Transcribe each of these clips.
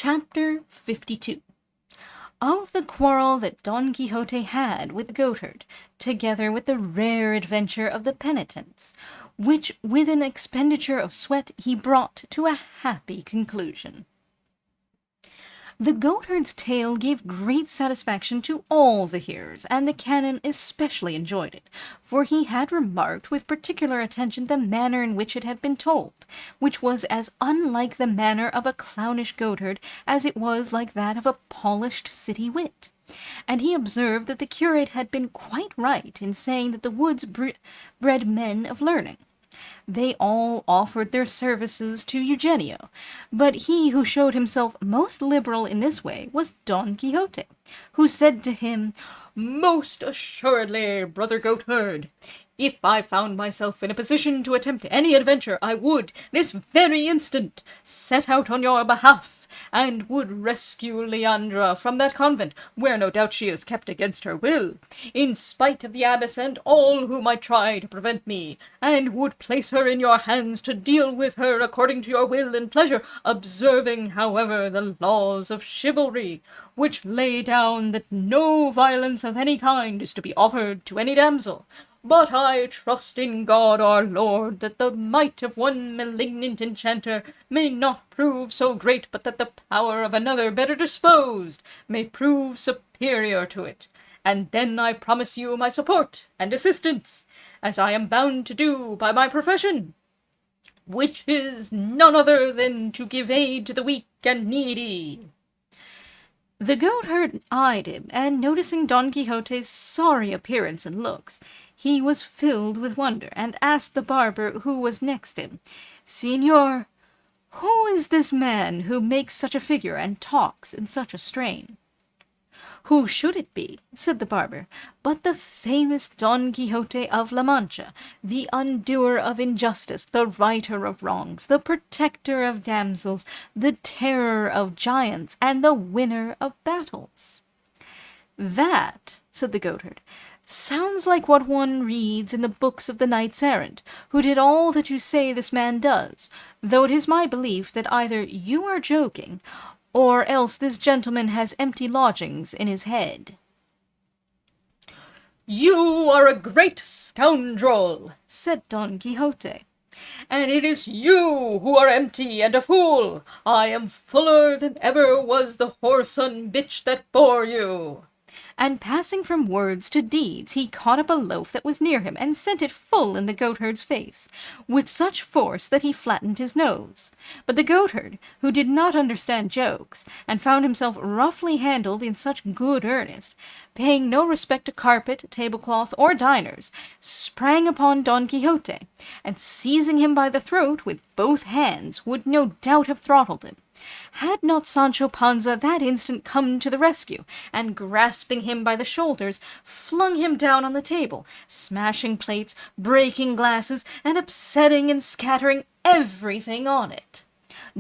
Chapter 52. Of the quarrel that Don Quixote had with the goatherd, together with the rare adventure of the penitents, which with an expenditure of sweat he brought to a happy conclusion. The goatherd's tale gave great satisfaction to all the hearers, and the canon especially enjoyed it, for he had remarked with particular attention the manner in which it had been told, which was as unlike the manner of a clownish goatherd as it was like that of a polished city wit. And he observed that the curate had been quite right in saying that the woods bred men of learning. They all offered their services to Eugenio, but he who showed himself most liberal in this way was Don Quixote, who said to him, "Most assuredly, brother goatherd, if I found myself in a position to attempt any adventure, I would, this very instant, set out on your behalf, and would rescue Leandra from that convent, where no doubt she is kept against her will, in spite of the abbess and all who might try to prevent me, and would place her in your hands to deal with her according to your will and pleasure, observing, however, the laws of chivalry, which lay down that no violence of any kind is to be offered to any damsel. But I trust in God our Lord that the might of one malignant enchanter may not prove so great, but that the power of another better disposed may prove superior to it. And then I promise you my support and assistance, as I am bound to do by my profession, which is none other than to give aid to the weak and needy." The goatherd eyed him, and noticing Don Quixote's sorry appearance and looks, he was filled with wonder, and asked the barber who was next him, "Señor, who is this man who makes such a figure and talks in such a strain?" "Who should it be," said the barber, "but the famous Don Quixote of La Mancha, the undoer of injustice, the righter of wrongs, the protector of damsels, the terror of giants, and the winner of battles." "That," said the goatherd, "sounds like what one reads in the books of the knights errant, who did all that you say this man does, though it is my belief that either you are joking, or else this gentleman has empty lodgings in his head." "You are a great scoundrel," said Don Quixote, "and it is you who are empty and a fool. I am fuller than ever was the whoreson bitch that bore you." And passing from words to deeds, he caught up a loaf that was near him, and sent it full in the goatherd's face, with such force that he flattened his nose. But the goatherd, who did not understand jokes, and found himself roughly handled in such good earnest, paying no respect to carpet, tablecloth, or diners, sprang upon Don Quixote, and seizing him by the throat with both hands, would no doubt have throttled him, had not Sancho Panza that instant come to the rescue, and grasping him by the shoulders, flung him down on the table, smashing plates, breaking glasses, and upsetting and scattering everything on it.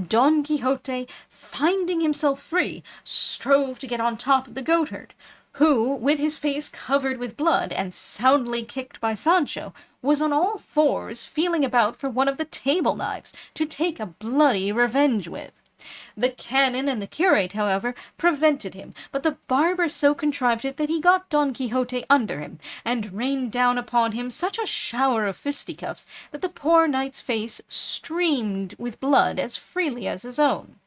Don Quixote, finding himself free, strove to get on top of the goatherd, who, with his face covered with blood and soundly kicked by Sancho, was on all fours feeling about for one of the table knives to take a bloody revenge with. The canon and the curate, however, prevented him, but the barber so contrived it that he got Don Quixote under him, and rained down upon him such a shower of fisticuffs that the poor knight's face streamed with blood as freely as his own.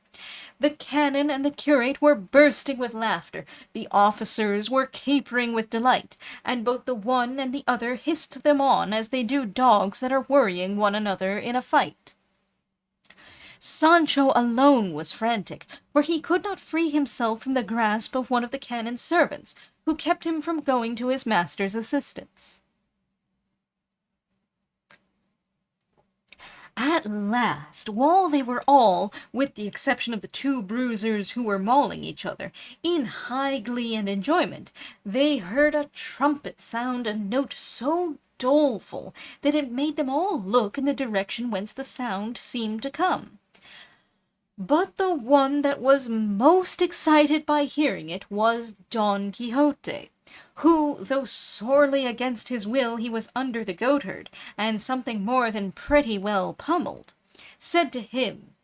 The canon and the curate were bursting with laughter, the officers were capering with delight, and both the one and the other hissed them on as they do dogs that are worrying one another in a fight. Sancho alone was frantic, for he could not free himself from the grasp of one of the canon's servants, who kept him from going to his master's assistance. At last, while they were all, with the exception of the two bruisers who were mauling each other, in high glee and enjoyment, they heard a trumpet sound a note so doleful that it made them all look in the direction whence the sound seemed to come. But the one that was most excited by hearing it was Don Quixote, who, though sorely against his will he was under the goatherd, and something more than pretty well pummelled, said to him,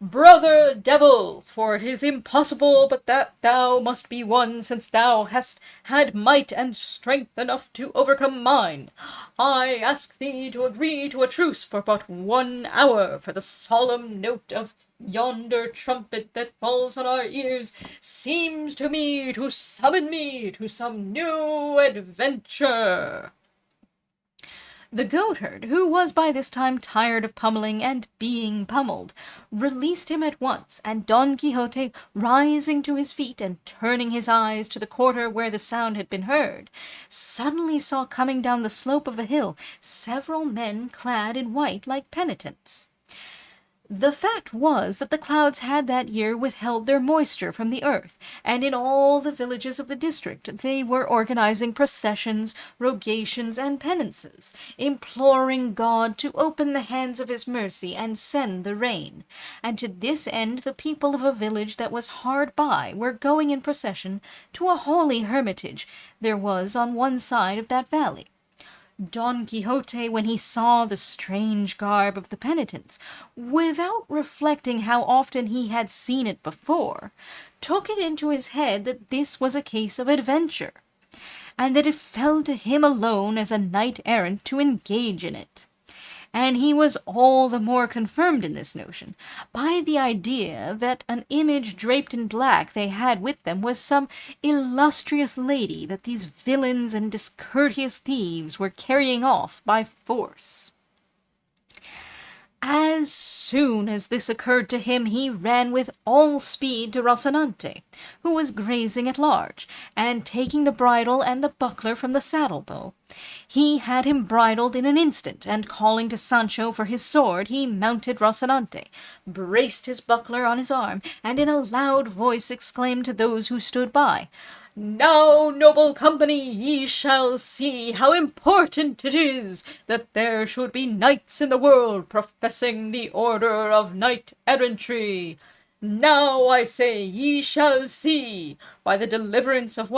Brother devil, for it is impossible but that thou must be one, since thou hast had might and strength enough to overcome mine. I ask thee to agree to a truce for but 1 hour, for the solemn note of yonder trumpet that falls on our ears seems to me to summon me to some new adventure." The goatherd, who was by this time tired of pummeling and being pummeled, released him at once, and Don Quixote, rising to his feet and turning his eyes to the quarter where the sound had been heard, suddenly saw coming down the slope of a hill several men clad in white like penitents. The fact was that the clouds had that year withheld their moisture from the earth, and in all the villages of the district they were organizing processions, rogations, and penances, imploring God to open the hands of his mercy and send the rain. And to this end the people of a village that was hard by were going in procession to a holy hermitage there was on one side of that valley. Don Quixote, when he saw the strange garb of the penitents, without reflecting how often he had seen it before, took it into his head that this was a case of adventure, and that it fell to him alone as a knight-errant to engage in it. And he was all the more confirmed in this notion by the idea that an image draped in black they had with them was some illustrious lady that these villains and discourteous thieves were carrying off by force. As soon as this occurred to him, he ran with all speed to Rocinante, who was grazing at large, and taking the bridle and the buckler from the saddle-bow, he had him bridled in an instant, and calling to Sancho for his sword, he mounted Rocinante, braced his buckler on his arm, and in a loud voice exclaimed to those who stood by, "Now, noble company, ye shall see how important it is that there should be knights in the world professing the order of knight-errantry. Now, I say, ye shall see, by the deliverance of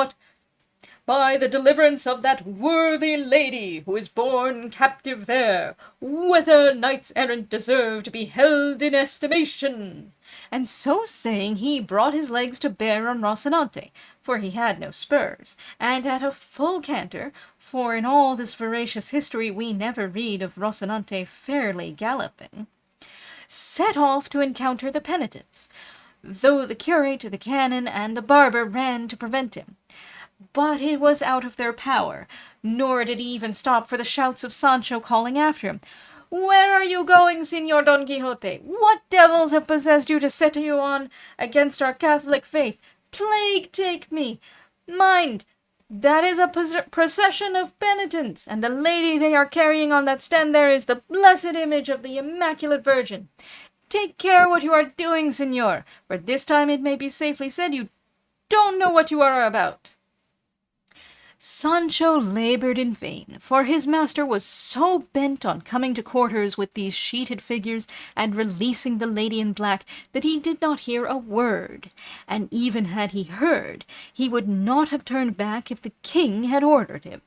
that worthy lady who is born captive there, whether knights-errant deserve to be held in estimation." And so saying, he brought his legs to bear on Rocinante, for he had no spurs, and at a full canter, for in all this veracious history we never read of Rocinante fairly galloping, set off to encounter the penitents, though the curate, the canon, and the barber ran to prevent him. But it was out of their power, nor did he even stop for the shouts of Sancho calling after him, "Where are you going, Señor Don Quixote? What devils have possessed you to set you on against our Catholic faith? Plague take me! Mind, that is a procession of penitents, and the lady they are carrying on that stand there is the blessed image of the Immaculate Virgin. Take care what you are doing, Señor, for this time it may be safely said you don't know what you are about." Sancho labored in vain, for his master was so bent on coming to quarters with these sheeted figures and releasing the lady in black that he did not hear a word, and even had he heard, he would not have turned back if the king had ordered him.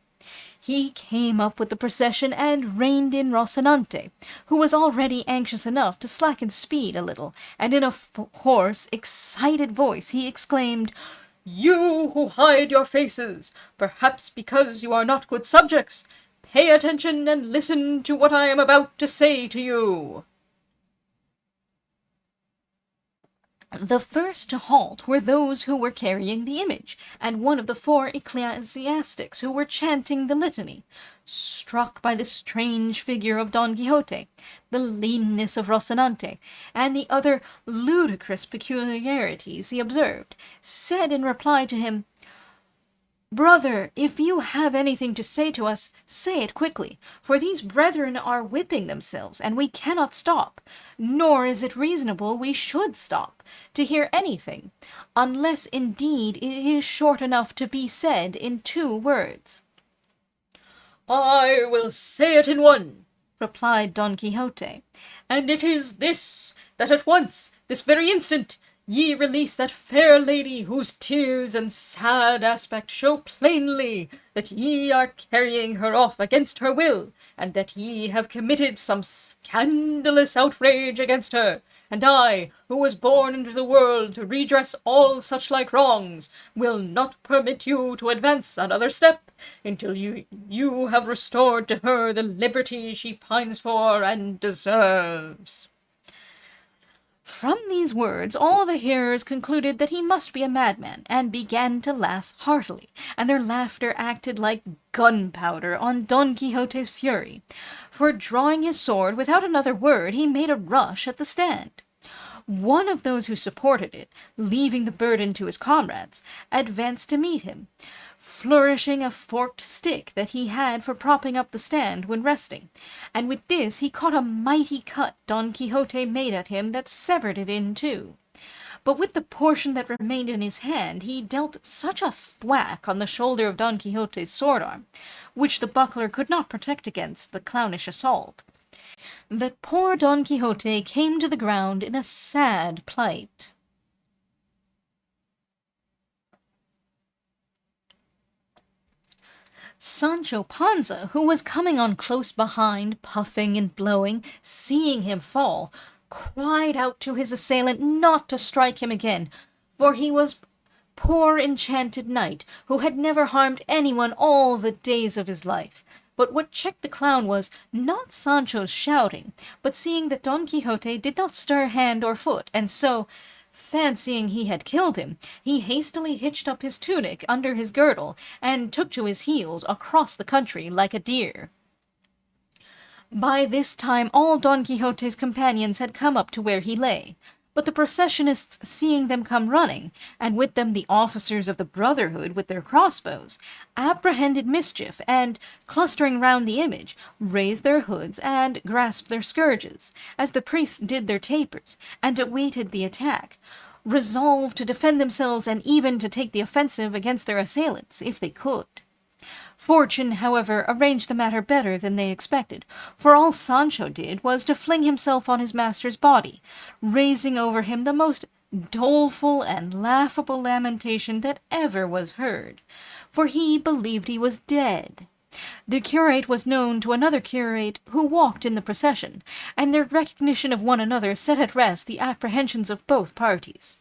He came up with the procession and reined in Rocinante, who was already anxious enough to slacken speed a little, and in a hoarse, excited voice he exclaimed, "You who hide your faces, perhaps because you are not good subjects, pay attention and listen to what I am about to say to you." The first to halt were those who were carrying the image, and one of the 4 ecclesiastics who were chanting the litany. Struck by the strange figure of Don Quixote, the leanness of Rocinante, and the other ludicrous peculiarities he observed, said in reply to him, "Brother, if you have anything to say to us, say it quickly, for these brethren are whipping themselves, and we cannot stop, nor is it reasonable we should stop, to hear anything, unless indeed it is short enough to be said in 2 words." "I will say it in 1, replied Don Quixote, "and it is this, that at once, this very instant, ye release that fair lady whose tears and sad aspect show plainly that ye are carrying her off against her will, and that ye have committed some scandalous outrage against her. And I, who was born into the world to redress all such like wrongs, will not permit you to advance another step until you have restored to her the liberty she pines for and deserves." From these words all the hearers concluded that he must be a madman, and began to laugh heartily, and their laughter acted like gunpowder on Don Quixote's fury, for drawing his sword without another word he made a rush at the stand. One of those who supported it, leaving the burden to his comrades, advanced to meet him, flourishing a forked stick that he had for propping up the stand when resting, and with this he caught a mighty cut Don Quixote made at him that severed it in two. But with the portion that remained in his hand he dealt such a thwack on the shoulder of Don Quixote's sword-arm, which the buckler could not protect against the clownish assault, that poor Don Quixote came to the ground in a sad plight. Sancho Panza, who was coming on close behind, puffing and blowing, seeing him fall, cried out to his assailant not to strike him again, for he was poor enchanted knight, who had never harmed anyone all the days of his life. But what checked the clown was not Sancho's shouting, but seeing that Don Quixote did not stir hand or foot, and so, fancying he had killed him, he hastily hitched up his tunic under his girdle, and took to his heels across the country like a deer. By this time all Don Quixote's companions had come up to where he lay, but the processionists, seeing them come running, and with them the officers of the Brotherhood with their crossbows, apprehended mischief, and, clustering round the image, raised their hoods and grasped their scourges, as the priests did their tapers, and awaited the attack, resolved to defend themselves and even to take the offensive against their assailants, if they could. Fortune, however, arranged the matter better than they expected, for all Sancho did was to fling himself on his master's body, raising over him the most doleful and laughable lamentation that ever was heard, for he believed he was dead. The curate was known to another curate who walked in the procession, and their recognition of one another set at rest the apprehensions of both parties.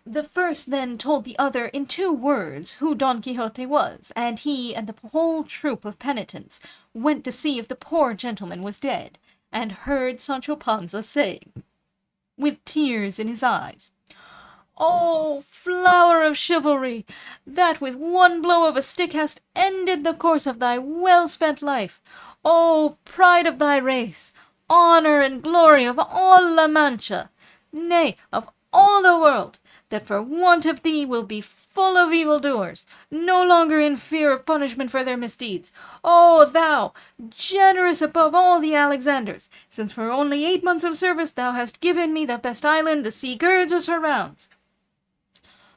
The first then told the other in 2 words who Don Quixote was, and he and the whole troop of penitents went to see if the poor gentleman was dead, and heard Sancho Panza saying, with tears in his eyes, "O flower of chivalry, that with one blow of a stick hast ended the course of thy well-spent life! O pride of thy race, honour and glory of all La Mancha, nay, of all the world, that for want of thee will be full of evildoers, no longer in fear of punishment for their misdeeds. O thou, generous above all the Alexanders, since for only 8 months of service thou hast given me the best island the sea girds or surrounds.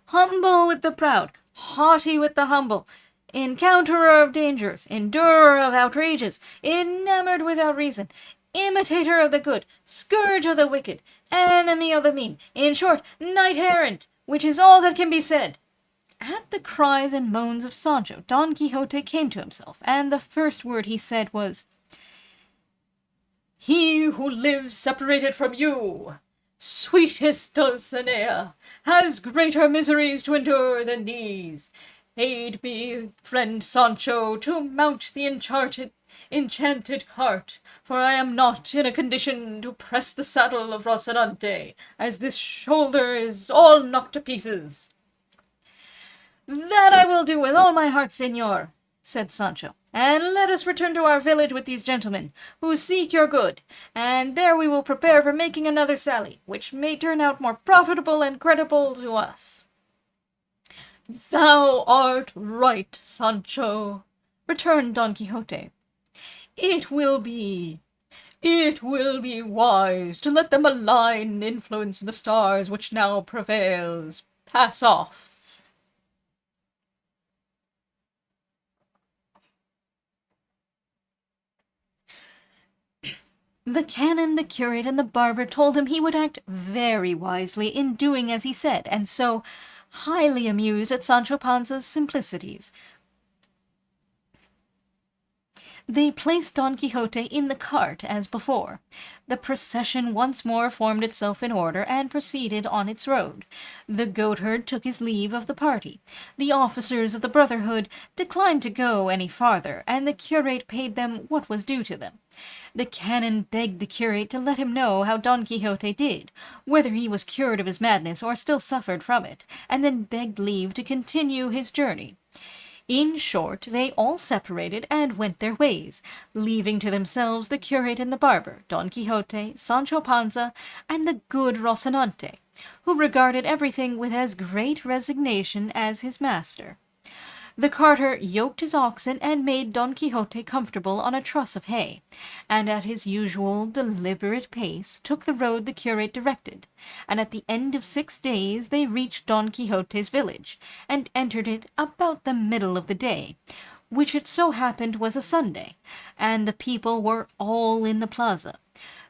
Humble with the proud, haughty with the humble, encounterer of dangers, endurer of outrages, enamoured without reason, imitator of the good, scourge of the wicked, enemy of the mean, in short, knight-errant, which is all that can be said." At the cries and moans of Sancho, Don Quixote came to himself, and the first word he said was, "He who lives separated from you, sweetest Dulcinea, has greater miseries to endure than these. Aid me, friend Sancho, to mount the enchanted cart, for I am not in a condition to press the saddle of Rocinante, as this shoulder is all knocked to pieces." "That I will do with all my heart, señor," said Sancho, "and let us return to our village with these gentlemen, who seek your good, and there we will prepare for making another sally, which may turn out more profitable and creditable to us." "Thou art right, Sancho," returned Don Quixote. It will be wise to let the malign influence of the stars which now prevails pass off." The canon, the curate, and the barber told him he would act very wisely in doing as he said, and so, highly amused at Sancho Panza's simplicities, They placed Don Quixote in the cart as before. The procession once more formed itself in order and proceeded on its road. The goatherd took his leave of the party. The officers of the Brotherhood declined to go any farther, and the curate paid them what was due to them. The canon begged the curate to let him know how Don Quixote did, whether he was cured of his madness or still suffered from it, and then begged leave to continue his journey. In short, they all separated and went their ways, leaving to themselves the curate and the barber, Don Quixote, Sancho Panza, and the good Rocinante, who regarded everything with as great resignation as his master. The carter yoked his oxen and made Don Quixote comfortable on a truss of hay, and at his usual deliberate pace took the road the curate directed, and at the end of 6 days they reached Don Quixote's village, and entered it about the middle of the day, which it so happened was a Sunday, and the people were all in the plaza,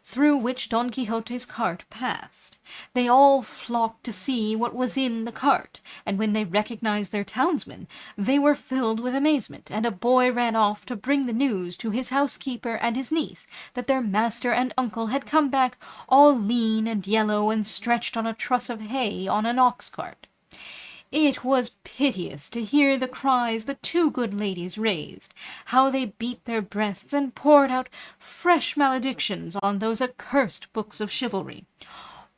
through which Don Quixote's cart passed. They all flocked to see what was in the cart, and when they recognized their townsman, they were filled with amazement, and a boy ran off to bring the news to his housekeeper and his niece that their master and uncle had come back all lean and yellow and stretched on a truss of hay on an ox-cart. It was piteous to hear the cries the two good ladies raised, how they beat their breasts and poured out fresh maledictions on those accursed books of chivalry,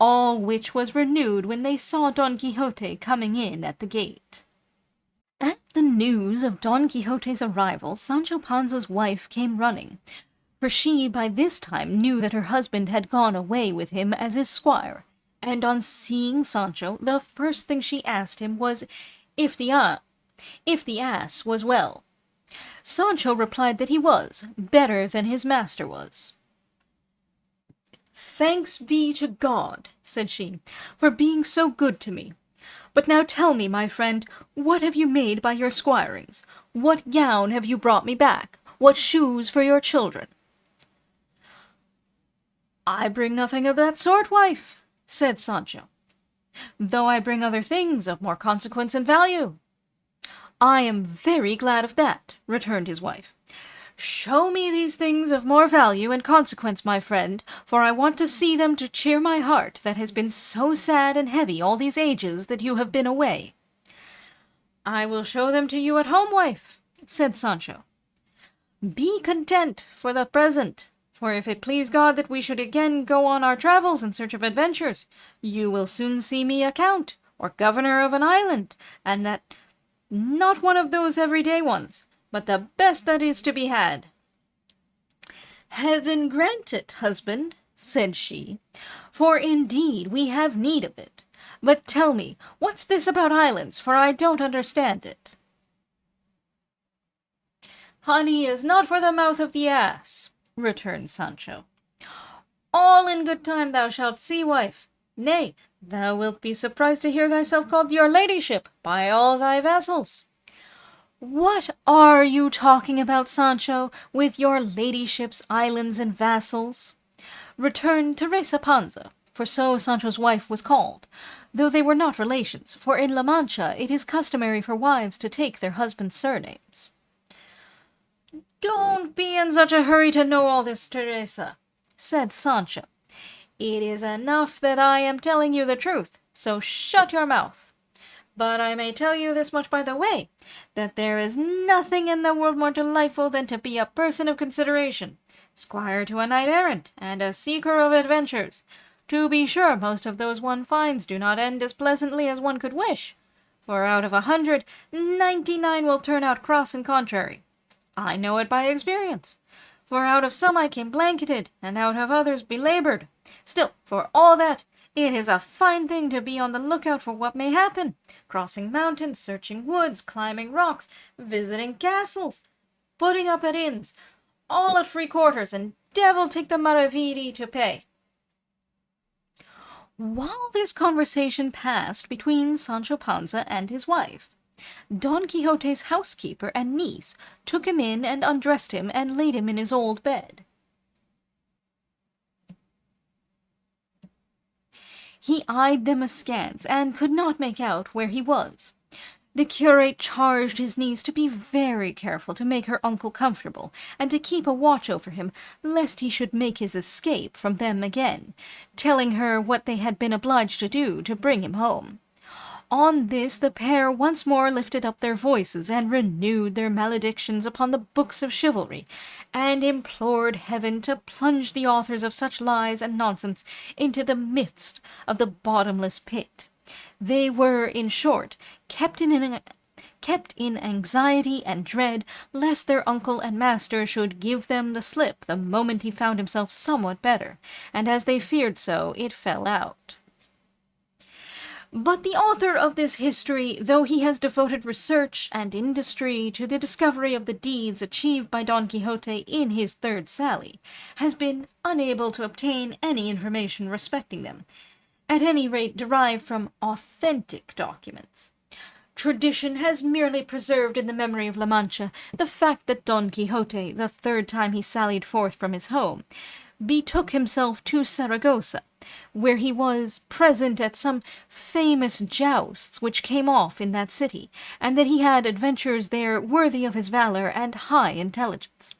all which was renewed when they saw Don Quixote coming in at the gate. At the news of Don Quixote's arrival, Sancho Panza's wife came running, for she by this time knew that her husband had gone away with him as his squire, and on seeing Sancho, the first thing she asked him was if the ass was well. Sancho replied that he was, better than his master was. "Thanks be to God," said she, "for being so good to me. But now tell me, my friend, what have you made by your squirings? What gown have you brought me back? What shoes for your children?" "I bring nothing of that sort, wife," said Sancho, "though I bring other things of more consequence and value." "I am very glad of that," returned his wife. "Show me these things of more value and consequence, my friend, for I want to see them to cheer my heart that has been so sad and heavy all these ages that you have been away." "I will show them to you at home, wife," said Sancho. "Be content for the present, for if it please God that we should again go on our travels in search of adventures, you will soon see me a count, or governor of an island, and that not one of those everyday ones, but the best that is to be had." "Heaven grant it, husband," said she, "for indeed we have need of it. But tell me, what's this about islands, for I don't understand it." "Honey is not for the mouth of the ass," returned Sancho. "All in good time thou shalt see, wife. Nay, thou wilt be surprised to hear thyself called your ladyship by all thy vassals." "What are you talking about, Sancho, with your ladyship's islands and vassals?" returned Teresa Panza, for so Sancho's wife was called, though they were not relations, for in La Mancha it is customary for wives to take their husbands' surnames. "Don't be in such a hurry to know all this, Teresa," said Sancho. "It is enough that I am telling you the truth, so shut your mouth. But I may tell you this much by the way, that there is nothing in the world more delightful than to be a person of consideration, squire to a knight-errant, and a seeker of adventures. To be sure, most of those one finds do not end as pleasantly as one could wish, for out of 100, 99 will turn out cross and contrary. I know it by experience, for out of some I came blanketed, and out of others belaboured. Still, for all that, it is a fine thing to be on the lookout for what may happen, crossing mountains, searching woods, climbing rocks, visiting castles, putting up at inns, all at free quarters, and devil take the maravedi to pay." While this conversation passed between Sancho Panza and his wife, Don Quixote's housekeeper and niece took him in and undressed him and laid him in his old bed. He eyed them askance and could not make out where he was. The curate charged his niece to be very careful to make her uncle comfortable, and to keep a watch over him, lest he should make his escape from them again, telling her what they had been obliged to do to bring him home. On this the pair once more lifted up their voices and renewed their maledictions upon the books of chivalry, and implored heaven to plunge the authors of such lies and nonsense into the midst of the bottomless pit. They were, in short, kept in anxiety and dread lest their uncle and master should give them the slip the moment he found himself somewhat better, and as they feared so, it fell out. But the author of this history, though he has devoted research and industry to the discovery of the deeds achieved by Don Quixote in his third sally, has been unable to obtain any information respecting them, at any rate derived from authentic documents. Tradition has merely preserved in the memory of La Mancha the fact that Don Quixote, the third time he sallied forth from his home, betook himself to Saragossa, where he was present at some famous jousts which came off in that city, and that he had adventures there worthy of his valor and high intelligence.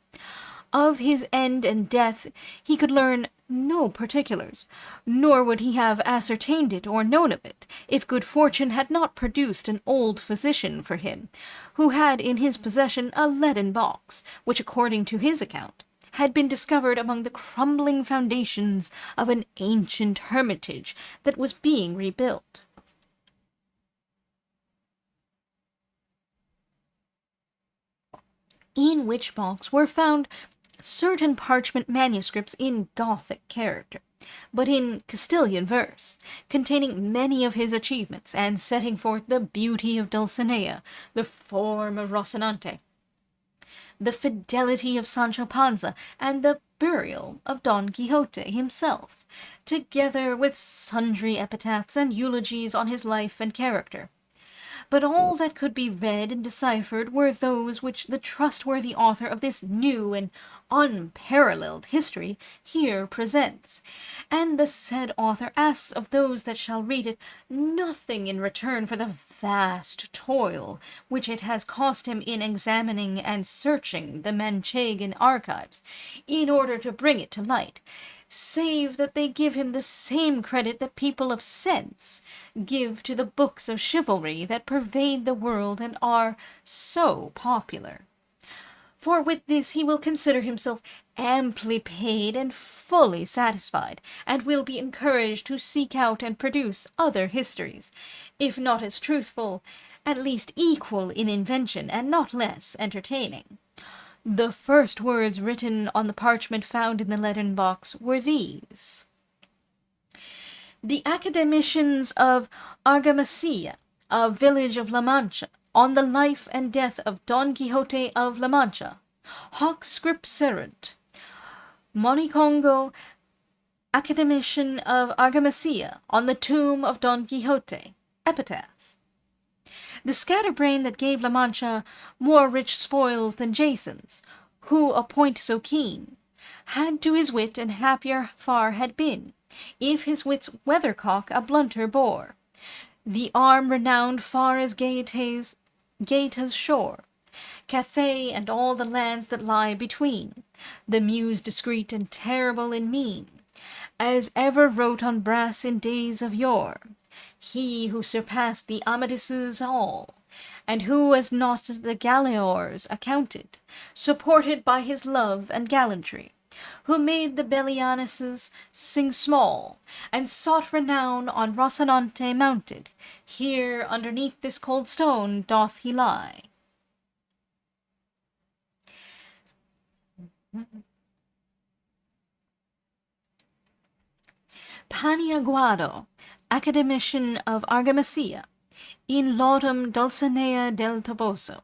Of his end and death he could learn no particulars, nor would he have ascertained it or known of it, if good fortune had not produced an old physician for him, who had in his possession a leaden box, which, according to his account, had been discovered among the crumbling foundations of an ancient hermitage that was being rebuilt. In which box were found certain parchment manuscripts in Gothic character, but in Castilian verse, containing many of his achievements, and setting forth the beauty of Dulcinea, the form of Rocinante, the fidelity of Sancho Panza, and the burial of Don Quixote himself, together with sundry epitaphs and eulogies on his life and character. But all that could be read and deciphered were those which the trustworthy author of this new and unparalleled history here presents, and the said author asks of those that shall read it nothing in return for the vast toil which it has cost him in examining and searching the Manchegan archives, in order to bring it to light, save that they give him the same credit that people of sense give to the books of chivalry that pervade the world and are so popular. For with this he will consider himself amply paid and fully satisfied, and will be encouraged to seek out and produce other histories, if not as truthful, at least equal in invention and not less entertaining. The first words written on the parchment found in the leaden box were these: "The academicians of Argamasilla, a village of La Mancha, on the life and death of Don Quixote of La Mancha, hoc scripserunt. Monicongo, academician of Argamasilla, on the tomb of Don Quixote, epitaph." The scatterbrain that gave La Mancha more rich spoils than Jason's, who a point so keen, had to his wit and happier far had been, if his wit's weathercock a blunter bore. The arm renowned far as Gaeta's shore, Cathay and all the lands that lie between, the muse discreet and terrible in mien, as ever wrote on brass in days of yore, he who surpassed the Amadises all, and who as not the Galaors accounted, supported by his love and gallantry, who made the Belianises sing small, and sought renown on Rocinante mounted, here underneath this cold stone doth he lie. Paniaguado, academician of Argamasilla, in laudum Dulcinea del Toboso,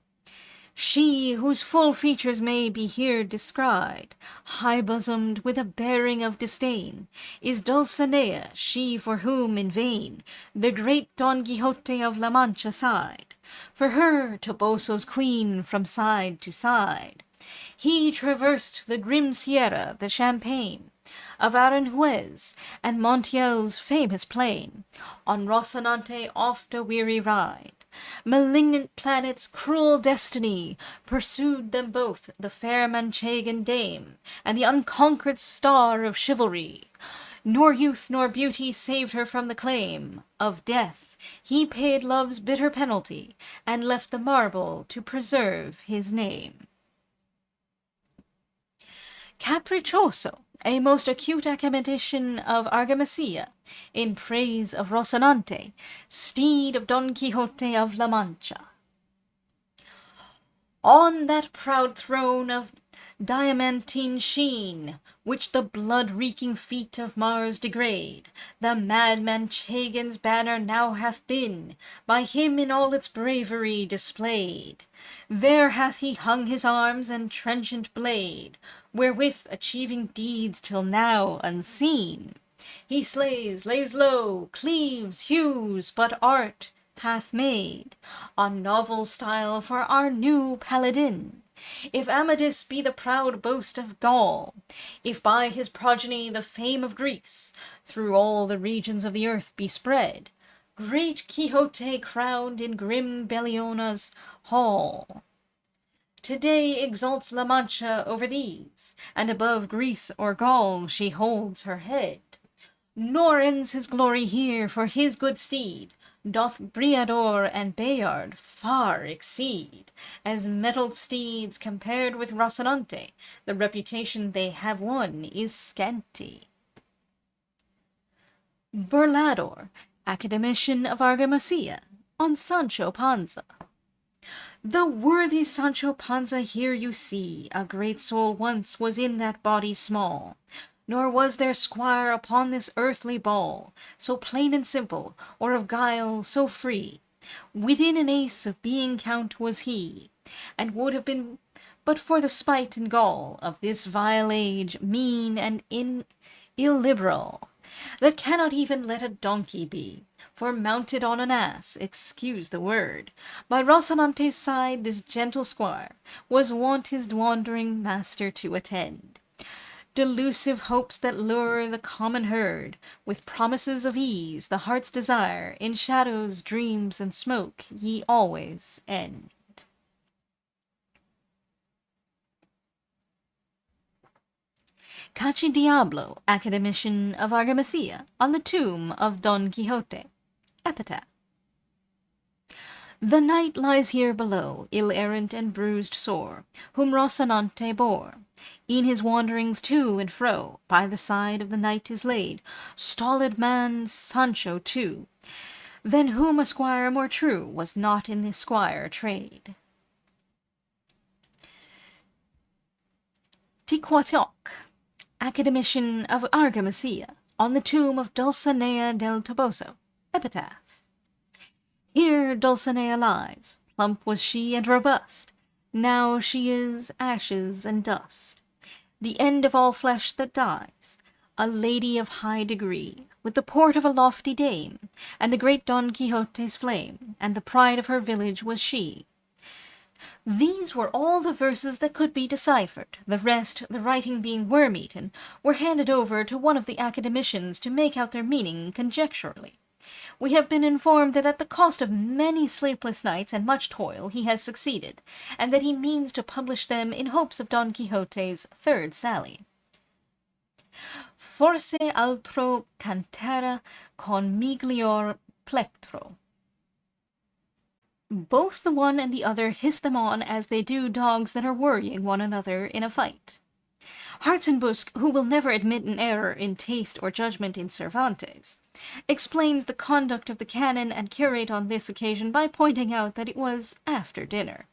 she whose full features may be here descried, high-bosomed with a bearing of disdain, is Dulcinea, she for whom in vain the great Don Quixote of La Mancha sighed. For her, Toboso's queen, from side to side, he traversed the grim Sierra, the champaign of Aranjuez, and Montiel's famous plain, on Rocinante oft a weary ride. Malignant planets, cruel destiny, pursued them both, the fair Manchegan dame, and the unconquered star of chivalry. Nor youth nor beauty saved her from the claim of death. He paid love's bitter penalty, and left the marble to preserve his name. Capriccioso, a most acute academician of Argamasilla, in praise of Rocinante, steed of Don Quixote of La Mancha. On that proud throne of diamantine sheen, which the blood-reeking feet of Mars degrade, the mad Manchegan's banner now hath been, by him in all its bravery displayed. There hath he hung his arms and trenchant blade, wherewith achieving deeds till now unseen. He slays, lays low, cleaves, hews, but art hath made a novel style for our new paladin. If Amadis be the proud boast of Gaul, if by his progeny the fame of Greece through all the regions of the earth be spread, great Quixote crowned in grim Belliona's hall today exalts La Mancha over these, and above Greece or Gaul she holds her head. Nor ends his glory here, for his good steed doth Briador and Bayard far exceed. As mettled steeds compared with Rocinante, the reputation they have won is scanty. Burlador, academician of Argamasilla, on Sancho Panza. The worthy Sancho Panza here you see, a great soul once was in that body small. Nor was there squire upon this earthly ball, so plain and simple, or of guile so free. Within an ace of being count was he, and would have been but for the spite and gall of this vile age, mean and illiberal, that cannot even let a donkey be, for mounted on an ass, excuse the word, by Rocinante's side this gentle squire was wont his wandering master to attend. Delusive hopes that lure the common herd, with promises of ease, the heart's desire, in shadows, dreams, and smoke, ye always end. Cachidiablo, academician of Argamasilla, on the tomb of Don Quixote. Epitaph. The knight lies here below, ill-errant and bruised sore, whom Rocinante bore. In his wanderings to and fro, by the side of the knight is laid, stolid man Sancho too, than whom a squire more true was not in this squire trade. Quixote, academician of Argamasilla, on the tomb of Dulcinea del Toboso. Epitaph. Here Dulcinea lies, plump was she and robust, now she is ashes and dust, the end of all flesh that dies, a lady of high degree, with the port of a lofty dame, and the great Don Quixote's flame, and the pride of her village was she. These were all the verses that could be deciphered. The rest, the writing being worm-eaten, were handed over to one of the academicians to make out their meaning conjecturally. We have been informed that at the cost of many sleepless nights and much toil he has succeeded, and that he means to publish them in hopes of Don Quixote's third sally. Forse altro cantera con miglior plectro. Both the one and the other hiss them on as they do dogs that are worrying one another in a fight. Hartzenbusch, who will never admit an error in taste or judgment in Cervantes, explains the conduct of the canon and curate on this occasion by pointing out that it was after dinner.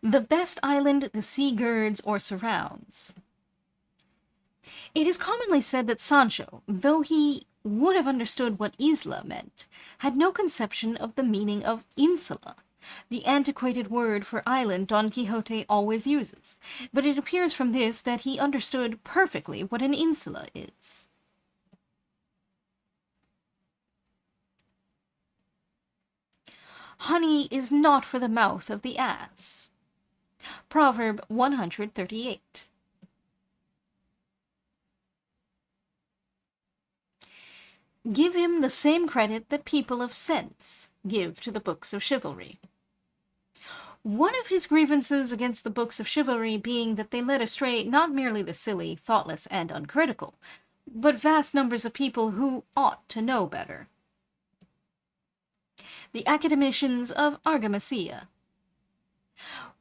The best island the sea girds or surrounds. It is commonly said that Sancho, though he would have understood what isla meant, had no conception of the meaning of insula, the antiquated word for island Don Quixote always uses, but it appears from this that he understood perfectly what an insula is. Honey is not for the mouth of the ass. Proverb 138. Give him the same credit that people of sense give to the books of chivalry. One of his grievances against the books of chivalry being that they led astray not merely the silly, thoughtless, and uncritical, but vast numbers of people who ought to know better. The academicians of Argamasilla.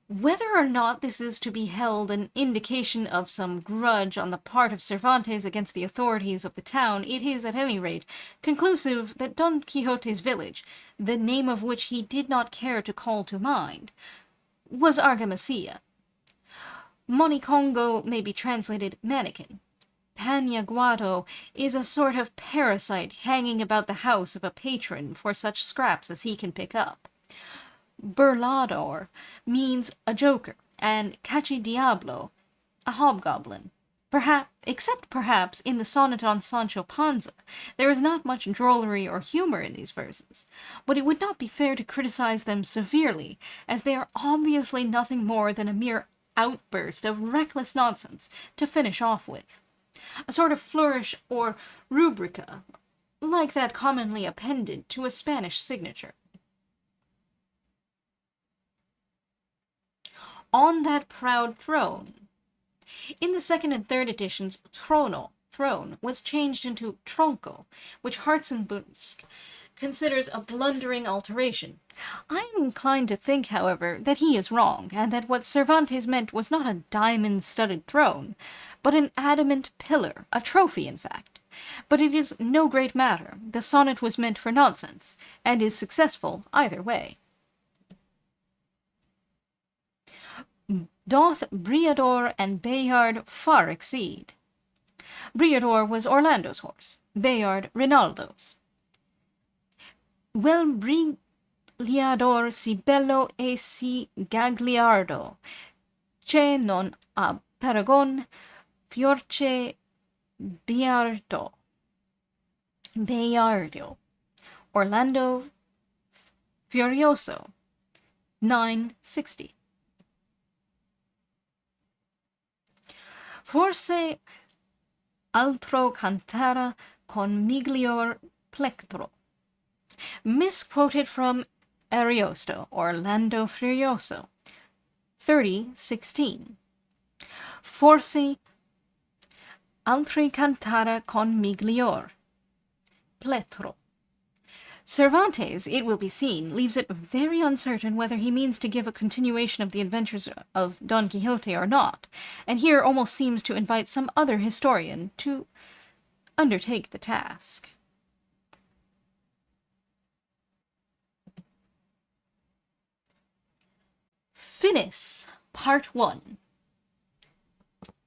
Whether or not this is to be held an indication of some grudge on the part of Cervantes against the authorities of the town, it is, at any rate, conclusive that Don Quixote's village, the name of which he did not care to call to mind, was Argamasilla. Monicongo may be translated mannequin. Paniaguado is a sort of parasite hanging about the house of a patron for such scraps as he can pick up. Burlador means a joker, and cachidiablo, a hobgoblin. Except perhaps in the sonnet on Sancho Panza, there is not much drollery or humor in these verses, but it would not be fair to criticize them severely, as they are obviously nothing more than a mere outburst of reckless nonsense to finish off with. A sort of flourish or rubrica, like that commonly appended to a Spanish signature. On that proud throne. In the second and third editions, trono, throne, was changed into tronco, which Hartzenbusk considers a blundering alteration. I am inclined to think, however, that he is wrong, and that what Cervantes meant was not a diamond-studded throne, but an adamant pillar, a trophy, in fact. But it is no great matter. The sonnet was meant for nonsense, and is successful either way. Doth Briador and Bayard far exceed. Briador was Orlando's horse, Bayard Rinaldo's. Vel Brigliador si bello e si gagliardo, che non ha paragon fiorce Bayardo. Orlando Furioso, 960. Forse altro cantara con miglior plectro. Misquoted from Ariosto, Orlando Furioso, 30:16. Forse altri cantara con miglior plectro. Cervantes, it will be seen, leaves it very uncertain whether he means to give a continuation of the adventures of Don Quixote or not, and here almost seems to invite some other historian to undertake the task. Finis, Part 1.